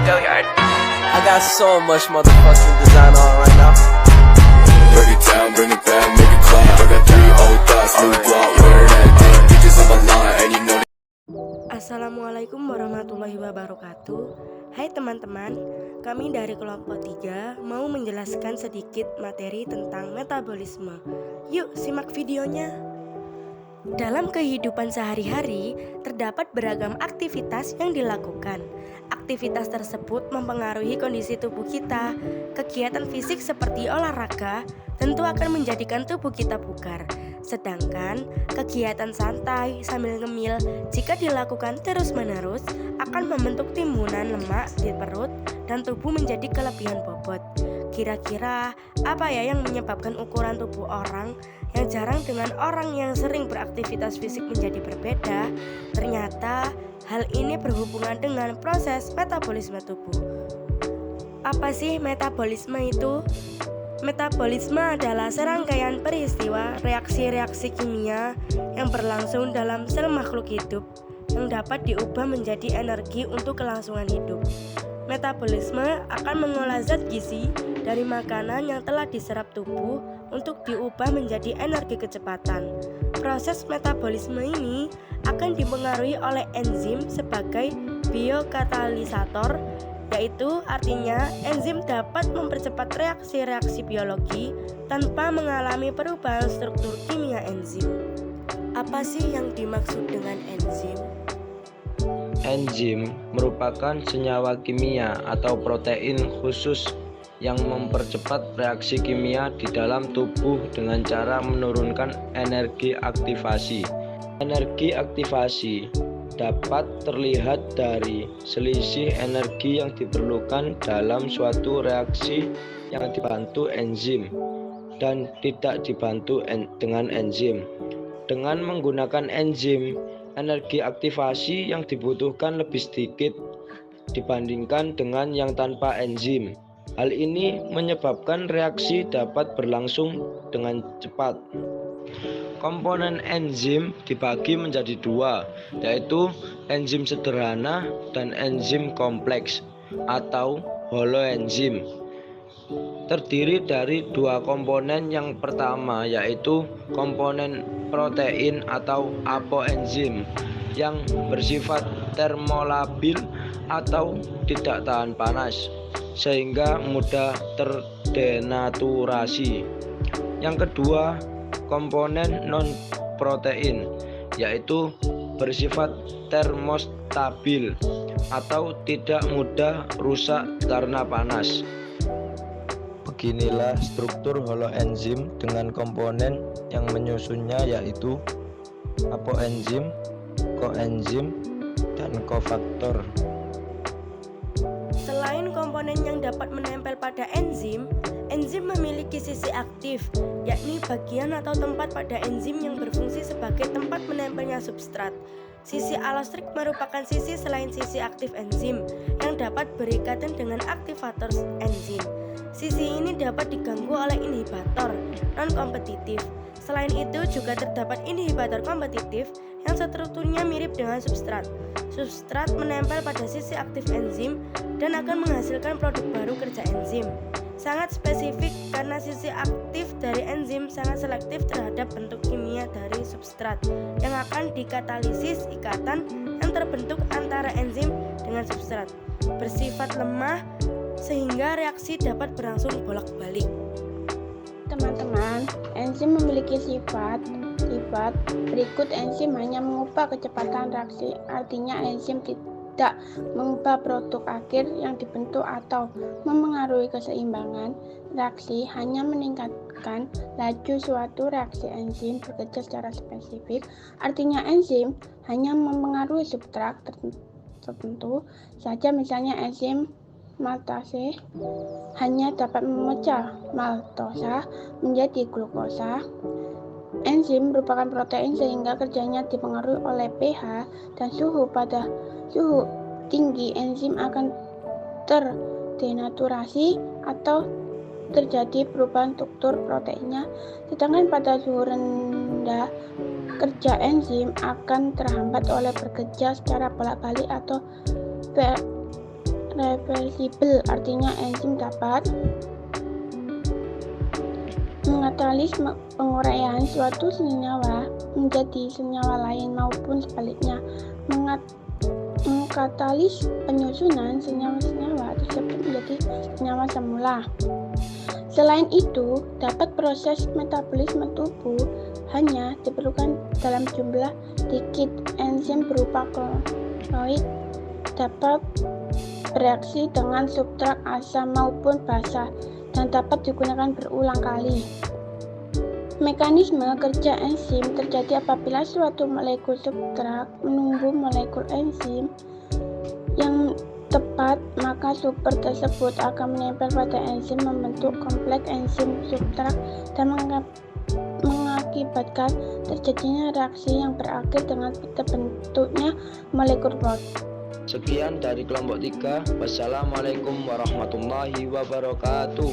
I got so much motherfucking design on right now. Break it down, bring it back, make it clap. I got 3 old thoughts, new block, where that thing. Bitches on my line, and you know. Assalamualaikum warahmatullahi wabarakatuh. Hai teman-teman, kami dari kelompok 3 mau menjelaskan sedikit materi tentang metabolisme. Yuk simak videonya. Dalam kehidupan sehari-hari, terdapat beragam aktivitas yang dilakukan. Aktivitas tersebut mempengaruhi kondisi tubuh kita. Kegiatan fisik seperti olahraga tentu akan menjadikan tubuh kita bugar. Sedangkan kegiatan santai sambil ngemil jika dilakukan terus-menerus akan membentuk timbunan lemak di perut dan tubuh menjadi kelebihan bobot. Kira-kira apa ya yang menyebabkan ukuran tubuh orang yang jarang dengan orang yang sering beraktivitas fisik menjadi berbeda? Ternyata hal ini berhubungan dengan proses metabolisme tubuh. Apa sih metabolisme itu? Metabolisme adalah serangkaian peristiwa reaksi-reaksi kimia yang berlangsung dalam sel makhluk hidup yang dapat diubah menjadi energi untuk kelangsungan hidup. Metabolisme akan mengolah zat gizi dari makanan yang telah diserap tubuh untuk diubah menjadi energi kecepatan. Proses metabolisme ini akan dipengaruhi oleh enzim sebagai biokatalisator, yaitu artinya enzim dapat mempercepat reaksi-reaksi biologi tanpa mengalami perubahan struktur kimia enzim. Apa sih yang dimaksud dengan enzim? Enzim merupakan senyawa kimia atau protein khusus yang mempercepat reaksi kimia di dalam tubuh dengan cara menurunkan energi aktivasi. Energi aktivasi dapat terlihat dari selisih energi yang diperlukan dalam suatu reaksi yang dibantu enzim dan tidak dibantu dengan enzim. Dengan menggunakan enzim, energi aktivasi yang dibutuhkan lebih sedikit dibandingkan dengan yang tanpa enzim. Hal ini menyebabkan reaksi dapat berlangsung dengan cepat. Komponen enzim dibagi menjadi 2, yaitu enzim sederhana dan enzim kompleks atau holoenzim. Terdiri dari 2 komponen. Yang pertama yaitu komponen protein atau apoenzim yang bersifat termolabil atau tidak tahan panas sehingga mudah terdenaturasi. Yang kedua, komponen non-protein yaitu bersifat termostabil atau tidak mudah rusak karena panas. Beginilah struktur holoenzim dengan komponen yang menyusunnya yaitu apoenzim, koenzim, dan kofaktor. Selain komponen yang dapat menempel pada enzim, enzim memiliki sisi aktif, yakni bagian atau tempat pada enzim yang berfungsi sebagai tempat menempelnya substrat. Sisi alostrik merupakan sisi selain sisi aktif enzim yang dapat berikatan dengan aktivator enzim. Sisi ini dapat diganggu oleh inhibitor non-kompetitif. Selain itu juga terdapat inhibitor kompetitif yang strukturnya mirip dengan substrat. Substrat menempel pada sisi aktif enzim dan akan menghasilkan produk baru kerja enzim. Sangat spesifik karena sisi aktif dari enzim sangat selektif terhadap bentuk kimia dari substrat yang akan dikatalisis ikatan yang terbentuk antara enzim dengan substrat. Bersifat lemah sehingga reaksi dapat berlangsung bolak-balik. Teman-teman, enzim memiliki sifat berikut. Enzim hanya mengubah kecepatan reaksi, artinya enzim tidak mengubah produk akhir yang dibentuk atau memengaruhi keseimbangan reaksi, hanya meningkatkan laju suatu reaksi. Enzim bekerja secara spesifik, artinya enzim hanya mempengaruhi substrat tertentu saja, misalnya enzim maltase hanya dapat memecah maltosa menjadi glukosa. Enzim merupakan protein sehingga kerjanya dipengaruhi oleh pH dan suhu. Pada suhu tinggi, enzim akan terdenaturasi atau terjadi perubahan struktur proteinnya, sedangkan pada suhu rendah, kerja enzim akan terhambat oleh bekerja secara bolak-balik atau reversibel, artinya enzim dapat mengatalis penguraian suatu senyawa menjadi senyawa lain maupun sebaliknya, mengkatalis penyusunan senyawa-senyawa tersebut menjadi senyawa semula. Selain itu, dapat proses metabolisme tubuh hanya diperlukan dalam jumlah sedikit. Enzim berupa koloid dapat bereaksi dengan substrat asam maupun basa dan dapat digunakan berulang kali. Mekanisme kerja enzim terjadi apabila suatu molekul substrat menunggu molekul enzim yang tepat, maka super tersebut akan menempel pada enzim membentuk kompleks enzim substrat dan mengakibatkan terjadinya reaksi yang berakhir dengan terbentuknya molekul protein. Sekian dari kelompok 3. Wassalamualaikum warahmatullahi wabarakatuh.